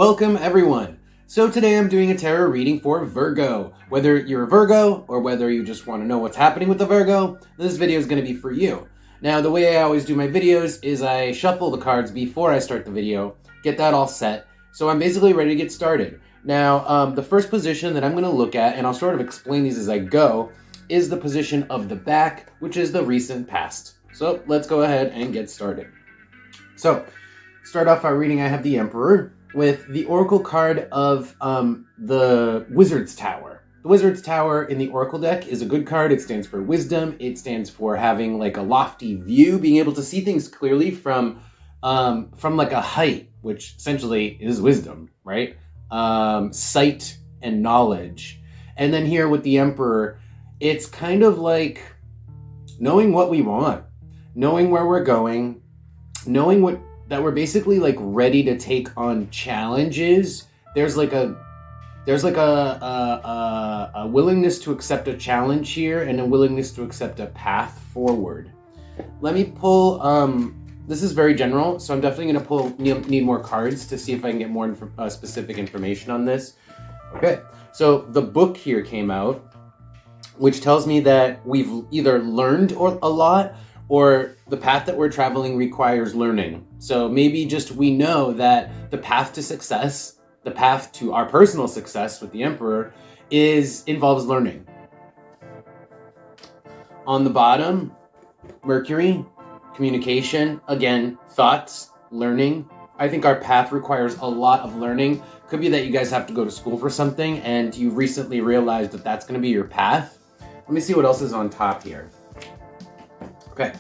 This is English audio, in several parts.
Welcome everyone. So today I'm doing a tarot reading for Virgo. Whether you're a Virgo or whether you just want to know what's happening with the Virgo, this video is going to be for you. Now the way I always do my videos is I shuffle the cards before I start the video, get that all set, so I'm basically ready to get started. Now the first position that I'm going to look at, and I'll sort of explain these as I go, is the position of the back, which is the recent past. So let's go ahead and get started. So start off our reading, I have the Emperor with the Oracle card of the Wizard's Tower. The Wizard's Tower in the Oracle deck is a good card. It stands for wisdom. It stands for having like a lofty view, being able to see things clearly from like a height, which essentially is wisdom, right? Sight and knowledge. And then here with the Emperor, it's kind of like knowing what we want, knowing where we're going, knowing that we're basically like ready to take on challenges. There's a willingness to accept a challenge here and a willingness to accept a path forward. Let me pull, this is very general, so I'm definitely gonna need more cards to see if I can get more specific information on this. Okay, so the book here came out, which tells me that we've either learned a lot or the path that we're traveling requires learning. So maybe just we know that the path to success, the path to our personal success with the Emperor involves learning. On the bottom, Mercury, communication, again, thoughts, learning. I think our path requires a lot of learning. Could be that you guys have to go to school for something and you recently realized that that's gonna be your path. Let me see what else is on top here. Okay,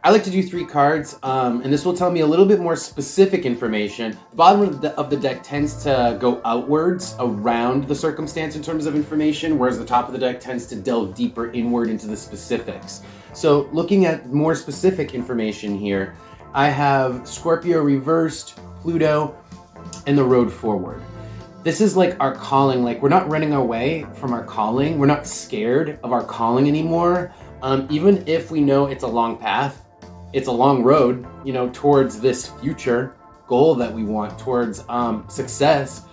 I like to do 3 cards, and this will tell me a little bit more specific information. The bottom of the deck tends to go outwards around the circumstance in terms of information, whereas the top of the deck tends to delve deeper inward into the specifics. So looking at more specific information here, I have Scorpio reversed, Pluto, and the road forward. This is like our calling, like we're not running away from our calling. We're not scared of our calling anymore. Even if we know it's a long path, it's a long road, you know, towards this future goal that we want, towards success,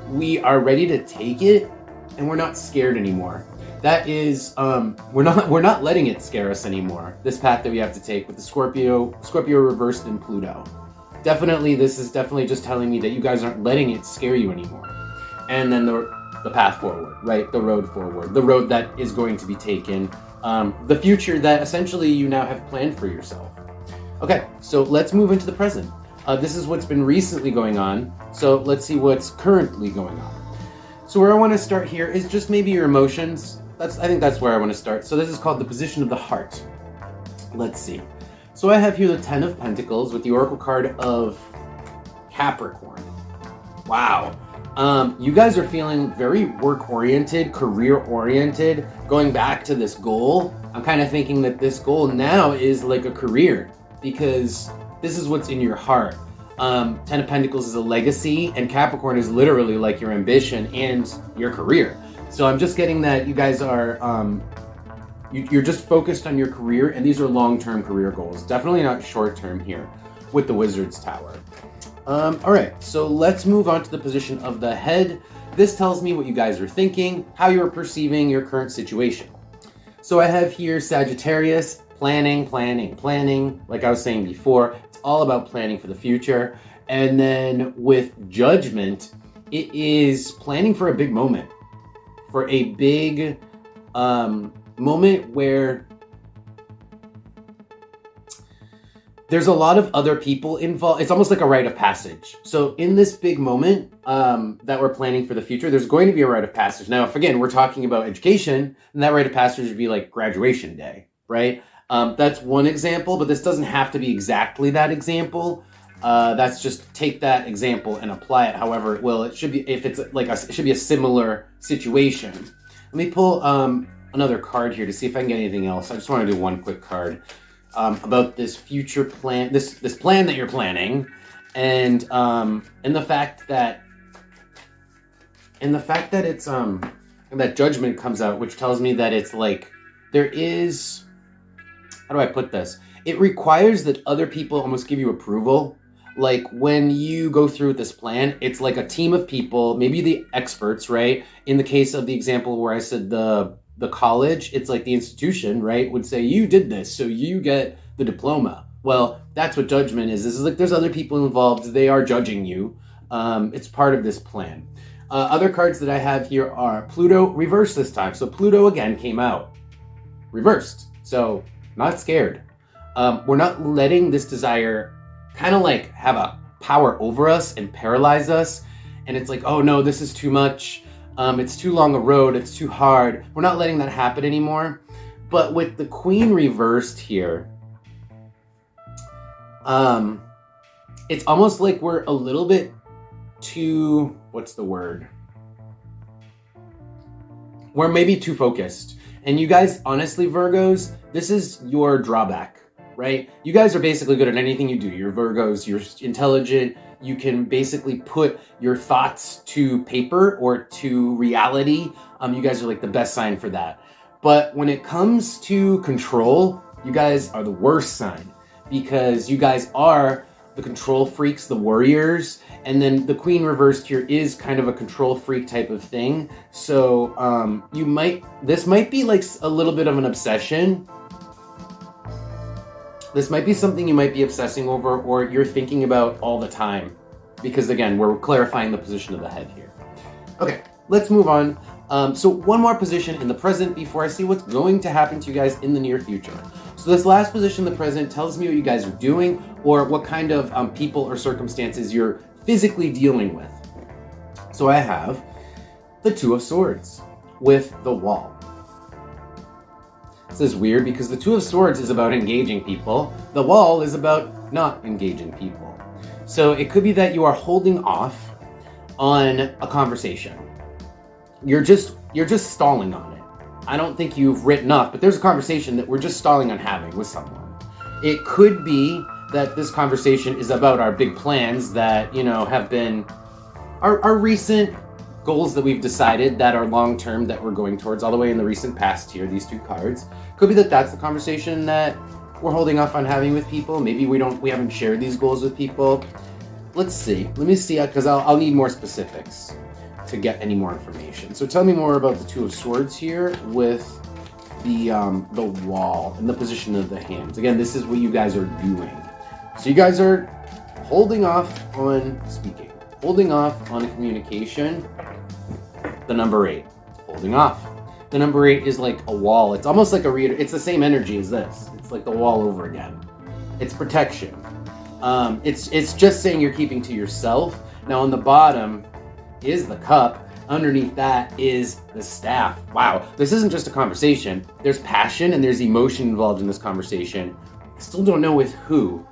we are ready to take it and we're not scared anymore. That is, we're not letting it scare us anymore. This path that we have to take with the Scorpio reversed in Pluto. Definitely, this is definitely just telling me that you guys aren't letting it scare you anymore. And then the path forward, right? The road forward, the road that is going to be taken, the future that essentially you now have planned for yourself. Okay, so let's move into the present. This is what's been recently going on, so let's see what's currently going on. So where I want to start here is just maybe your emotions. I think that's where I want to start. So this is called the position of the heart. Let's see. So I have here the 10 of Pentacles with the Oracle card of Capricorn. Wow. You guys are feeling very work-oriented, career-oriented, going back to this goal. I'm kind of thinking that this goal now is like a career because this is what's in your heart. 10 of Pentacles is a legacy and Capricorn is literally like your ambition and your career. So I'm just getting that you guys are, you're just focused on your career and these are long-term career goals. Definitely not short-term here with the Wizard's Tower. All right, so let's move on to the position of the head. This tells me what you guys are thinking, how you're perceiving your current situation. So I have here Sagittarius, planning. Like I was saying before, it's all about planning for the future. And then with Judgment, it is planning for a big moment, for a big moment where there's a lot of other people involved. It's almost like a rite of passage. So in this big moment that we're planning for the future, there's going to be a rite of passage. Now, if again, we're talking about education, and that rite of passage would be like graduation day, right? That's one example, but this doesn't have to be exactly that example. That's just take that example and apply it however it will. It should be, if it's like it should be a similar situation. Let me pull another card here to see if I can get anything else. I just want to do one quick card. About this future plan, this plan that you're planning, and the fact that it's that Judgment comes out, which tells me that it's like there is, how do I put this? It requires that other people almost give you approval. like when you go through with this plan, it's like a team of people, maybe the experts, right? In the case of the example where I said the college, it's like the institution, right, would say, you did this, so you get the diploma. Well, that's what judgment is. This is like there's other people involved. They are judging you. It's part of this plan. Other cards that I have here are Pluto reversed this time. So Pluto again came out reversed. So not scared. We're not letting this desire kind of like have a power over us and paralyze us. And it's like, oh no, this is too much. It's too long a road. It's too hard. We're not letting that happen anymore. But with the Queen reversed here, it's almost like we're a little bit too, what's the word? We're maybe too focused. And you guys, honestly, Virgos, this is your drawback, right? You guys are basically good at anything you do. You're Virgos, you're intelligent. You can basically put your thoughts to paper or to reality. You guys are like the best sign for that. But when it comes to control, you guys are the worst sign, because you guys are the control freaks, the warriors, and then the Queen reversed here is kind of a control freak type of thing. So this might be like a little bit of an obsession. This might be something you might be obsessing over or you're thinking about all the time, because again, we're clarifying the position of the head here. Okay, let's move on. So one more position in the present before I see what's going to happen to you guys in the near future. So this last position, the present, tells me what you guys are doing or what kind of people or circumstances you're physically dealing with. So I have the Two of Swords with the Wall. This is weird because the Two of Swords is about engaging people. The Wall is about not engaging people. So it could be that you are holding off on a conversation. You're just stalling on it. I don't think you've written off, but there's a conversation that we're just stalling on having with someone. It could be that this conversation is about our big plans that, have been our recent goals that we've decided that are long-term that we're going towards all the way in the recent past here, these two cards. Could be that that's the conversation that we're holding off on having with people. Maybe we haven't shared these goals with people. Let's see. Let me see, because I'll need more specifics to get any more information. So tell me more about the Two of Swords here with the Wall and the position of the hands. Again, this is what you guys are doing. So you guys are holding off on speaking, holding off on communication. The number 8, holding off. The number 8 is like a wall. It's almost like it's the same energy as this. It's like the wall over again. It's protection. It's just saying you're keeping to yourself. Now on the bottom is the Cup. Underneath that is the Staff. Wow, this isn't just a conversation. There's passion and there's emotion involved in this conversation. Still don't know with who.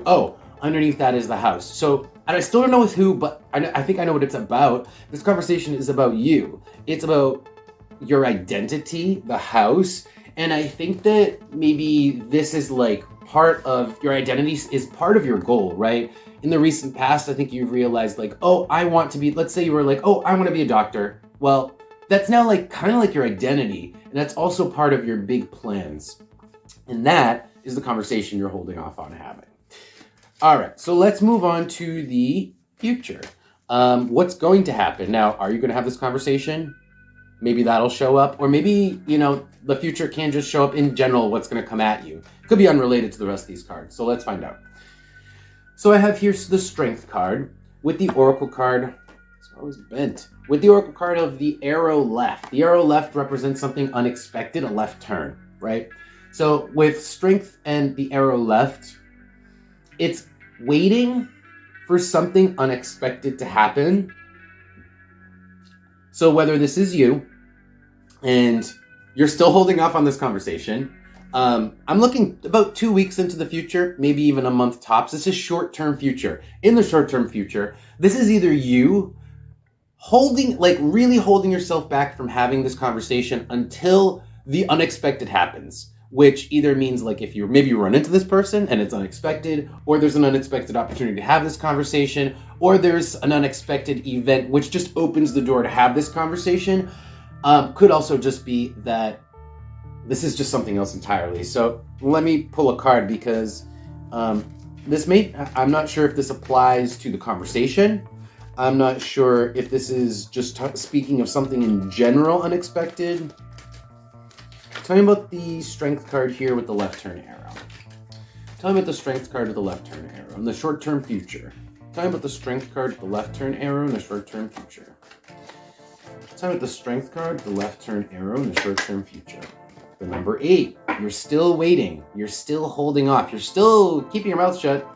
Oh, underneath that is the House. So I still don't know with who, but I think I know what it's about. This conversation is about you. It's about your identity, the House. And I think that maybe this is like part of your identity, is part of your goal, right? In the recent past, I think you've realized like, oh, I want to be, let's say you were like, oh, I want to be a doctor. Well, that's now like kind of like your identity. And that's also part of your big plans. And that is the conversation you're holding off on having. All right, so let's move on to the future. What's going to happen? Now, are you going to have this conversation? Maybe that'll show up, or maybe, the future can just show up in general, what's going to come at you. Could be unrelated to the rest of these cards, so let's find out. So I have here the Strength card with the Oracle card. It's always bent. With the Oracle card of the Arrow Left. The Arrow Left represents something unexpected, a left turn, right? So with Strength and the Arrow Left, it's waiting for something unexpected to happen. So whether this is you and you're still holding off on this conversation, I'm looking about 2 weeks into the future, maybe even a month tops. This is short-term future. In the short-term future, this is either you really holding yourself back from having this conversation until the unexpected happens, which either means like if you run into this person and it's unexpected, or there's an unexpected opportunity to have this conversation, or there's an unexpected event which just opens the door to have this conversation. Could also just be that this is just something else entirely. So let me pull a card because I'm not sure if this applies to the conversation. I'm not sure if this is just speaking of something in general unexpected. Tell me about the strength card here with the left turn arrow. Tell me about the strength card with the left turn arrow in the short-term future. Tell me about the strength card with the left turn arrow in the short-term future. Tell me about the strength card with the left turn arrow in the short-term future. The number 8. You're still waiting. You're still holding off. You're still keeping your mouth shut.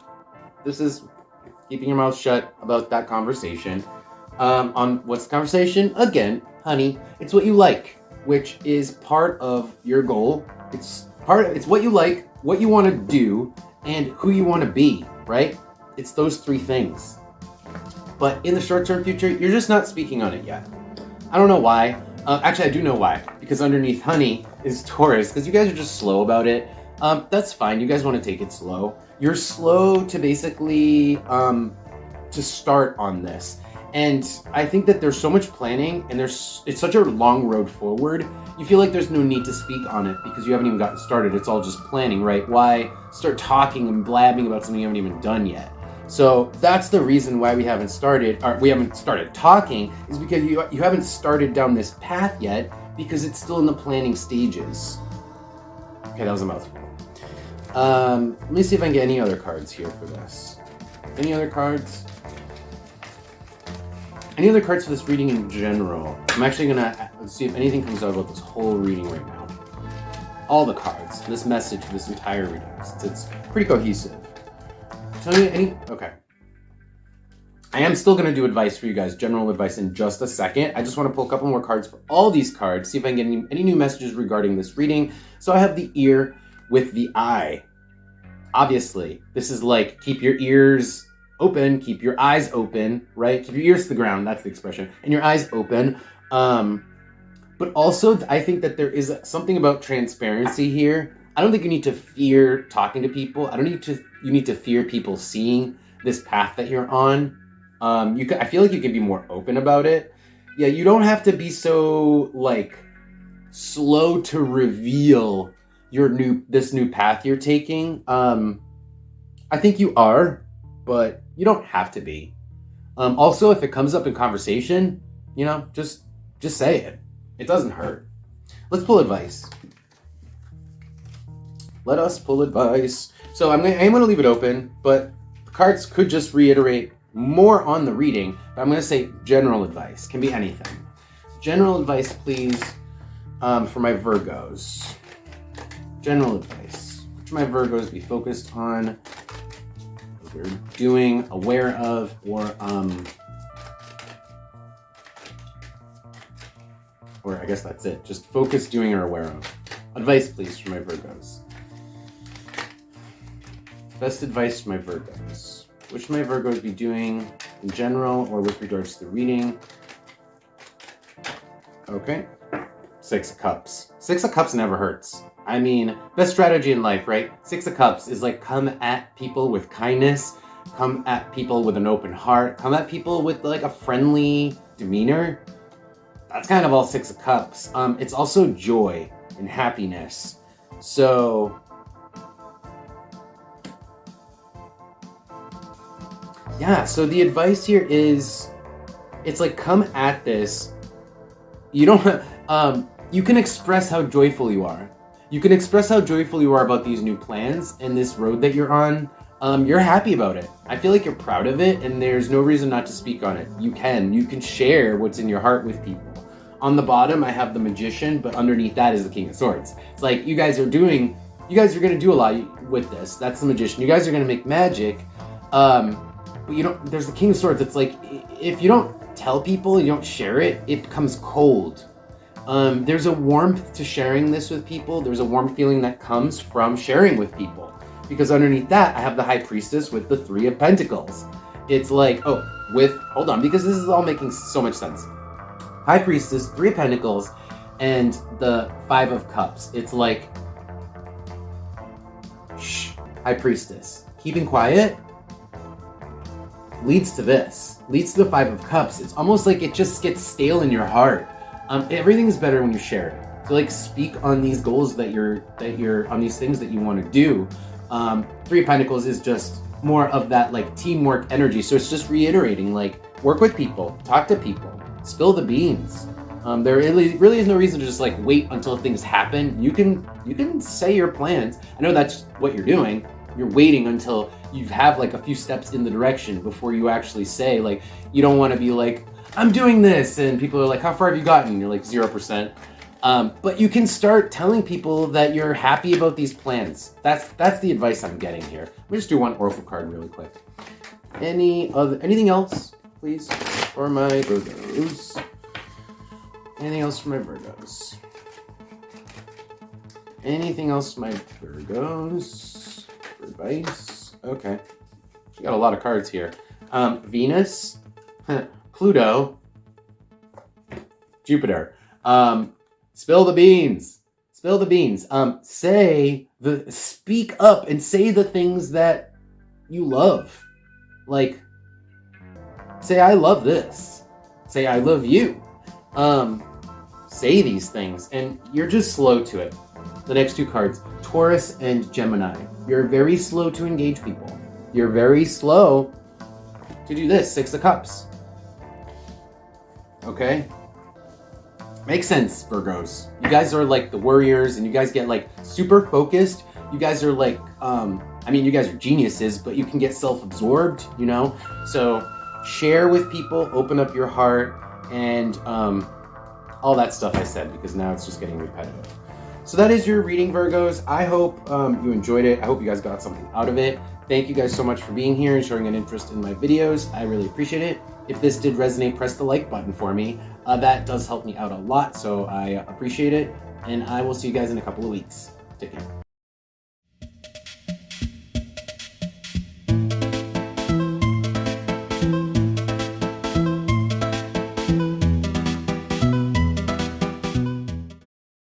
This is keeping your mouth shut about that conversation. On what's the conversation? Again, honey, it's what you like, which is part of your goal. It's what you like, what you want to do, and who you want to be, right? It's those 3 things. But in the short-term future, you're just not speaking on it yet. I don't know why. Actually, I do know why. Because underneath honey is Taurus. Because you guys are just slow about it. That's fine. You guys want to take it slow. You're slow to basically to start on this. And I think that there's so much planning and it's such a long road forward. You feel like there's no need to speak on it because you haven't even gotten started. It's all just planning, right? Why start talking and blabbing about something you haven't even done yet? So that's the reason why we haven't started talking, is because you haven't started down this path yet because it's still in the planning stages. Okay, that was a mouthful. Let me see if I can get any other cards here for this. Any other cards? Any other cards for this reading in general? I'm actually gonna see if anything comes out about this whole reading right now. All the cards, this message for this entire reading. It's pretty cohesive. Tell me any. Okay. I am still gonna do advice for you guys, general advice, in just a second. I just want to pull a couple more cards for all these cards, see if I can get any new messages regarding this reading. So I have the ear with the eye. Obviously, this is like keep your ears open, keep your eyes open, right? Keep your ears to the ground, that's the expression, and your eyes open. But also, I think that there is something about transparency here. I don't think you need to fear talking to people. You need to fear people seeing this path that you're on. I feel like you can be more open about it. Yeah, you don't have to be so slow to reveal this new path you're taking. I think you are, but you don't have to be. Also, if it comes up in conversation, just say it. It doesn't hurt. Let's pull advice. Let us pull advice. So I am going to leave it open, but the cards could just reiterate more on the reading. But I'm going to say general advice. Can be anything. General advice, please, for my Virgos. General advice. What should my Virgos be focused on? They're doing, aware of, or I guess that's it. Just focus, doing, or aware of. Advice, please, for my Virgos. Best advice for my Virgos. What should my Virgos be doing in general or with regards to the reading? Okay. 6 of Cups. 6 of Cups never hurts. I mean, best strategy in life, right? 6 of Cups is come at people with kindness, come at people with an open heart, come at people with a friendly demeanor. That's kind of all 6 of Cups. It's also joy and happiness. So, yeah, so the advice here is, it's come at this. You don't, you can express how joyful you are. You can express how joyful you are about these new plans and this road that you're on. You're happy about it. I feel like you're proud of it, and there's no reason not to speak on it. You can share what's in your heart with people. On the bottom, I have the Magician, but underneath that is the King of Swords. It's you guys are going to do a lot with this. That's the Magician. You guys are going to make magic. But there's the King of Swords. It's if you don't tell people, you don't share it, it becomes cold. There's a warmth to sharing this with people. There's a warm feeling that comes from sharing with people. Because underneath that, I have the High Priestess with the 3 of Pentacles. It's hold on, because this is all making so much sense. High Priestess, 3 of Pentacles, and the 5 of Cups. It's shh, High Priestess. Keeping quiet leads to this. Leads to the 5 of Cups. It's almost it just gets stale in your heart. Everything is better when you share it. So speak on these goals that you're on these things that you want to do. 3 of Pentacles is just more of that like teamwork energy. So it's just reiterating, like, work with people, talk to people, spill the beans. There really is no reason to just like wait until things happen. You can say your plans. I know that's what you're doing. You're waiting until you have like a few steps in the direction before you actually say, like, you don't want to be like, I'm doing this, and people are like, how far have you gotten? You're like 0%. But you can start telling people that you're happy about these plans. That's the advice I'm getting here. Let me just do one oracle card really quick. Anything else, please, for my Virgos? Anything else for my Virgos? Anything else for my Virgos? For advice? Okay. We got a lot of cards here. Venus, Pluto, Jupiter. Spill the beans. Spill the beans. Speak up and say the things that you love. Like, say, I love this. Say, I love you. Say these things, and you're just slow to it. The next two cards, Taurus and Gemini. You're very slow to engage people. You're very slow to do this, Six of Cups. Okay? Makes sense, Virgos. You guys are like the warriors, and you guys get like super focused. You guys are like, you guys are geniuses, but you can get self-absorbed, you know? So share with people, open up your heart, and all that stuff I said, because now it's just getting repetitive. So that is your reading, Virgos. I hope you enjoyed it. I hope you guys got something out of it. Thank you guys so much for being here and showing an interest in my videos. I really appreciate it. If this did resonate, press the like button for me. That does help me out a lot, so I appreciate it. And I will see you guys in a couple of weeks. Take care.